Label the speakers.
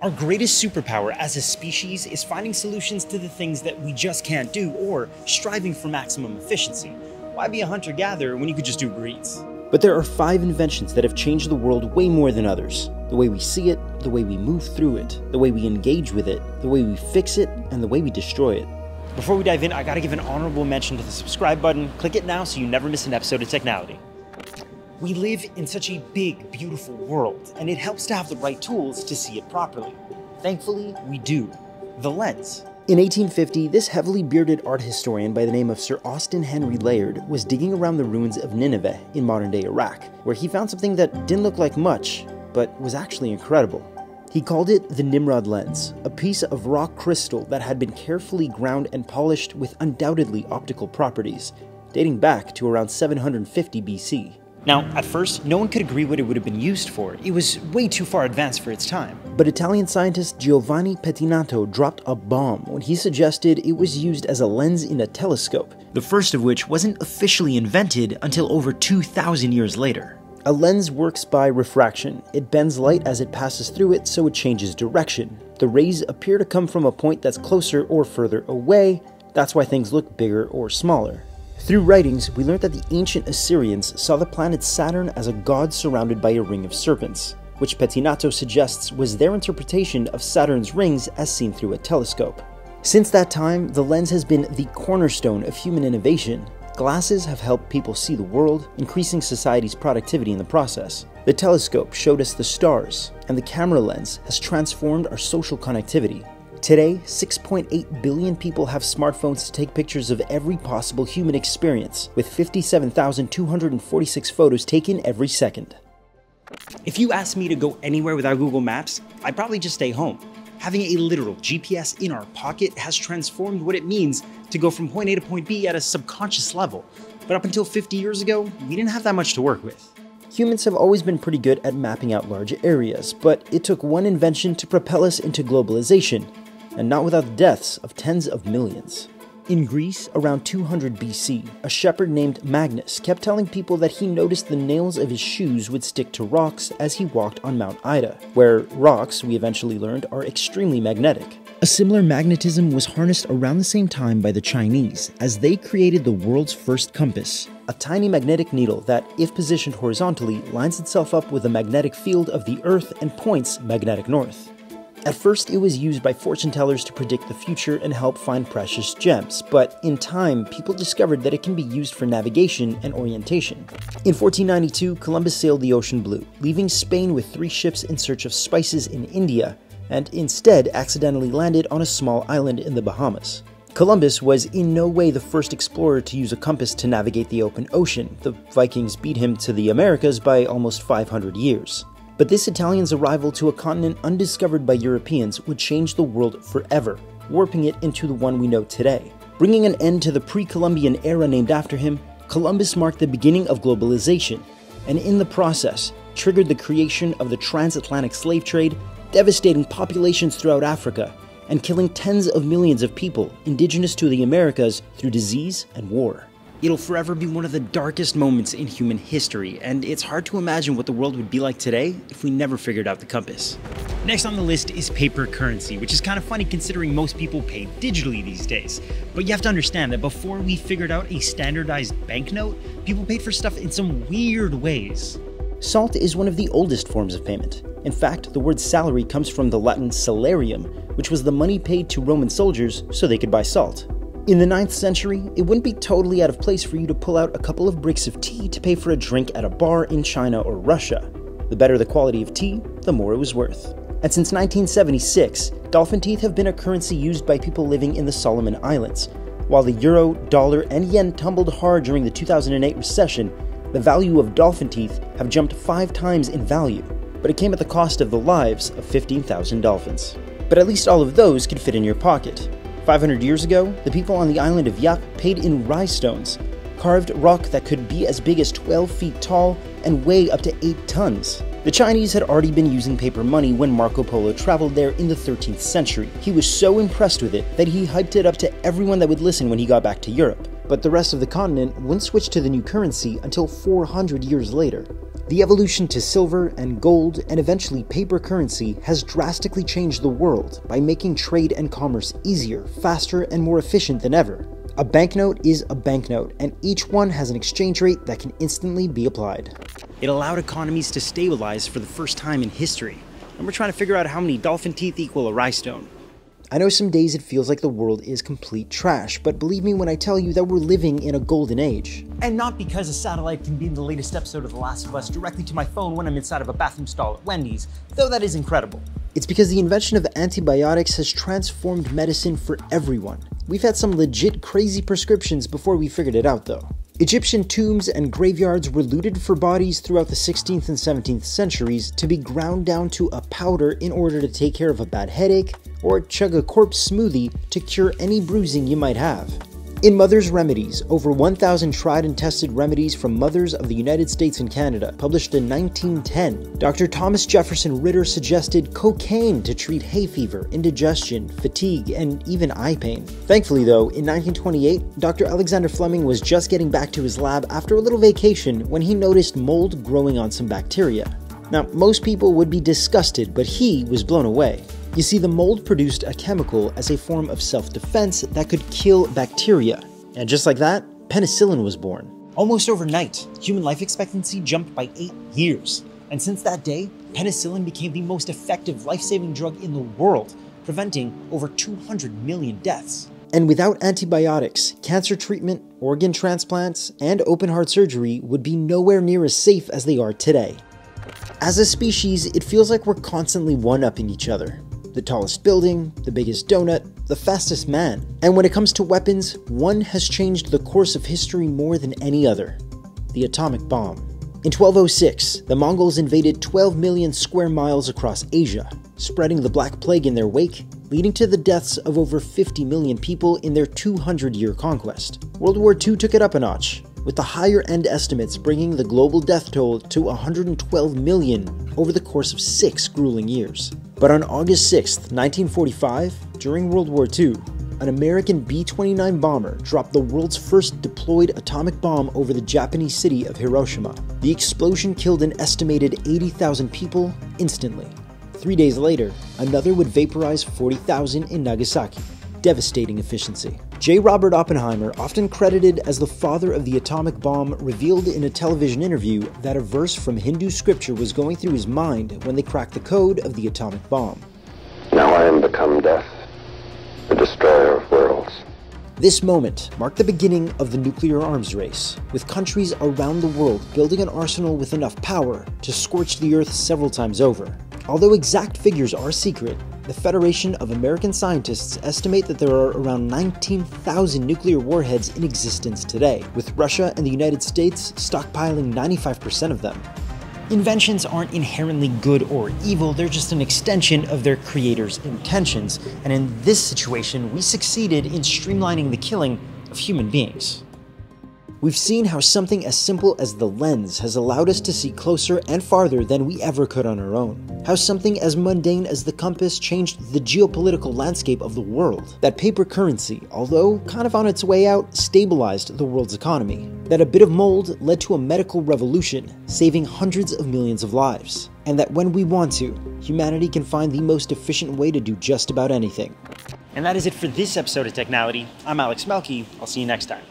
Speaker 1: Our greatest superpower as a species is finding solutions to the things that we just can't do or striving for maximum efficiency. Why be a hunter-gatherer when you could just do breeds?
Speaker 2: But there are 5 inventions that have changed the world way more than others. The way we see it, the way we move through it, the way we engage with it, the way we fix it, and the way we destroy it.
Speaker 1: Before we dive in, I gotta give an honorable mention to the subscribe button. Click it now so you never miss an episode of Technality. We live in such a big, beautiful world, and it helps to have the right tools to see it properly. Thankfully, we do. The lens.
Speaker 2: In 1850, this heavily bearded art historian by the name of Sir Austin Henry Layard was digging around the ruins of Nineveh in modern-day Iraq, where he found something that didn't look like much, but was actually incredible. He called it the Nimrod lens, a piece of rock crystal that had been carefully ground and polished with undoubtedly optical properties, dating back to around 750 BC.
Speaker 1: Now, at first, no one could agree what it would have been used for. It was way too far advanced for its time.
Speaker 2: But Italian scientist Giovanni Pettinato dropped a bomb when he suggested it was used as a lens in a telescope,
Speaker 1: the first of which wasn't officially invented until over 2,000 years later.
Speaker 2: A lens works by refraction. It bends light as it passes through it, so it changes direction. The rays appear to come from a point that's closer or further away. That's why things look bigger or smaller. Through writings, we learned that the ancient Assyrians saw the planet Saturn as a god surrounded by a ring of serpents, which Pettinato suggests was their interpretation of Saturn's rings as seen through a telescope. Since that time, the lens has been the cornerstone of human innovation. Glasses have helped people see the world, increasing society's productivity in the process. The telescope showed us the stars, and the camera lens has transformed our social connectivity. Today, 6.8 billion people have smartphones to take pictures of every possible human experience, with 57,246 photos taken every second.
Speaker 1: If you asked me to go anywhere without Google Maps, I'd probably just stay home. Having a literal GPS in our pocket has transformed what it means to go from point A to point B at a subconscious level. But up until 50 years ago, we didn't have that much to work with.
Speaker 2: Humans have always been pretty good at mapping out large areas, but it took one invention to propel us into globalization, and not without the deaths of tens of millions. In Greece, around 200 BC, a shepherd named Magnus kept telling people that he noticed the nails of his shoes would stick to rocks as he walked on Mount Ida, where rocks, we eventually learned, are extremely magnetic. A similar magnetism was harnessed around the same time by the Chinese, as they created the world's first compass, a tiny magnetic needle that, if positioned horizontally, lines itself up with the magnetic field of the Earth and points magnetic north. At first, it was used by fortune tellers to predict the future and help find precious gems, but in time, people discovered that it can be used for navigation and orientation. In 1492, Columbus sailed the ocean blue, leaving Spain with 3 ships in search of spices in India, and instead accidentally landed on a small island in the Bahamas. Columbus was in no way the first explorer to use a compass to navigate the open ocean. The Vikings beat him to the Americas by almost 500 years. But this Italian's arrival to a continent undiscovered by Europeans would change the world forever, warping it into the one we know today. Bringing an end to the pre-Columbian era named after him, Columbus marked the beginning of globalization, and in the process, triggered the creation of the transatlantic slave trade, devastating populations throughout Africa, and killing tens of millions of people indigenous to the Americas through disease and war.
Speaker 1: It'll forever be one of the darkest moments in human history, and it's hard to imagine what the world would be like today if we never figured out the compass. Next on the list is paper currency, which is kind of funny considering most people pay digitally these days. But you have to understand that before we figured out a standardized banknote, people paid for stuff in some weird ways.
Speaker 2: Salt is one of the oldest forms of payment. In fact, the word salary comes from the Latin salarium, which was the money paid to Roman soldiers so they could buy salt. In the 9th century, it wouldn't be totally out of place for you to pull out a couple of bricks of tea to pay for a drink at a bar in China or Russia. The better the quality of tea, the more it was worth. And since 1976, dolphin teeth have been a currency used by people living in the Solomon Islands. While the euro, dollar, and yen tumbled hard during the 2008 recession, the value of dolphin teeth have jumped 5 times in value, but it came at the cost of the lives of 15,000 dolphins. But at least all of those could fit in your pocket. 500 years ago, the people on the island of Yap paid in rhinestones, carved rock that could be as big as 12 feet tall and weigh up to 8 tons. The Chinese had already been using paper money when Marco Polo traveled there in the 13th century. He was so impressed with it that he hyped it up to everyone that would listen when he got back to Europe. But the rest of the continent wouldn't switch to the new currency until 400 years later. The evolution to silver and gold and eventually paper currency has drastically changed the world by making trade and commerce easier, faster, and more efficient than ever. A banknote is a banknote, and each one has an exchange rate that can instantly be applied.
Speaker 1: It allowed economies to stabilize for the first time in history, and we're trying to figure out how many dolphin teeth equal a rhinestone.
Speaker 2: I know some days it feels like the world is complete trash, but believe me when I tell you that we're living in a golden age.
Speaker 1: And not because a satellite can beam the latest episode of The Last of Us directly to my phone when I'm inside of a bathroom stall at Wendy's, though that is incredible.
Speaker 2: It's because the invention of antibiotics has transformed medicine for everyone. We've had some legit crazy prescriptions before we figured it out though. Egyptian tombs and graveyards were looted for bodies throughout the 16th and 17th centuries to be ground down to a powder in order to take care of a bad headache, or chug a corpse smoothie to cure any bruising you might have. In Mother's Remedies, over 1,000 tried and tested remedies from mothers of the United States and Canada, published in 1910, Dr. Thomas Jefferson Ritter suggested cocaine to treat hay fever, indigestion, fatigue, and even eye pain. Thankfully though, in 1928, Dr. Alexander Fleming was just getting back to his lab after a little vacation when he noticed mold growing on some bacteria. Now, most people would be disgusted, but he was blown away. You see, the mold produced a chemical as a form of self-defense that could kill bacteria. And just like that, penicillin was born.
Speaker 1: Almost overnight, human life expectancy jumped by 8 years. And since that day, penicillin became the most effective life-saving drug in the world, preventing over 200 million deaths.
Speaker 2: And without antibiotics, cancer treatment, organ transplants, and open-heart surgery would be nowhere near as safe as they are today. As a species, it feels like we're constantly one-upping each other. The tallest building, the biggest donut, the fastest man. And when it comes to weapons, one has changed the course of history more than any other: the atomic bomb. In 1206, the Mongols invaded 12 million square miles across Asia, spreading the Black Plague in their wake, leading to the deaths of over 50 million people in their 200-year conquest. World War II took it up a notch, with the higher-end estimates bringing the global death toll to 112 million over the course of 6 grueling years. But on August 6, 1945, during World War II, an American B-29 bomber dropped the world's first deployed atomic bomb over the Japanese city of Hiroshima. The explosion killed an estimated 80,000 people instantly. 3 days later, another would vaporize 40,000 in Nagasaki. Devastating efficiency. J. Robert Oppenheimer, often credited as the father of the atomic bomb, revealed in a television interview that a verse from Hindu scripture was going through his mind when they cracked the code of the atomic bomb.
Speaker 3: Now I am become death, the destroyer of worlds.
Speaker 2: This moment marked the beginning of the nuclear arms race, with countries around the world building an arsenal with enough power to scorch the earth several times over. Although exact figures are secret, the Federation of American Scientists estimate that there are around 19,000 nuclear warheads in existence today, with Russia and the United States stockpiling 95% of them.
Speaker 1: Inventions aren't inherently good or evil, they're just an extension of their creators' intentions, and in this situation, we succeeded in streamlining the killing of human beings.
Speaker 2: We've seen how something as simple as the lens has allowed us to see closer and farther than we ever could on our own. How something as mundane as the compass changed the geopolitical landscape of the world. That paper currency, although kind of on its way out, stabilized the world's economy. That a bit of mold led to a medical revolution, saving hundreds of millions of lives. And that when we want to, humanity can find the most efficient way to do just about anything.
Speaker 1: And that is it for this episode of Technality. I'm Alex Melky. I'll see you next time.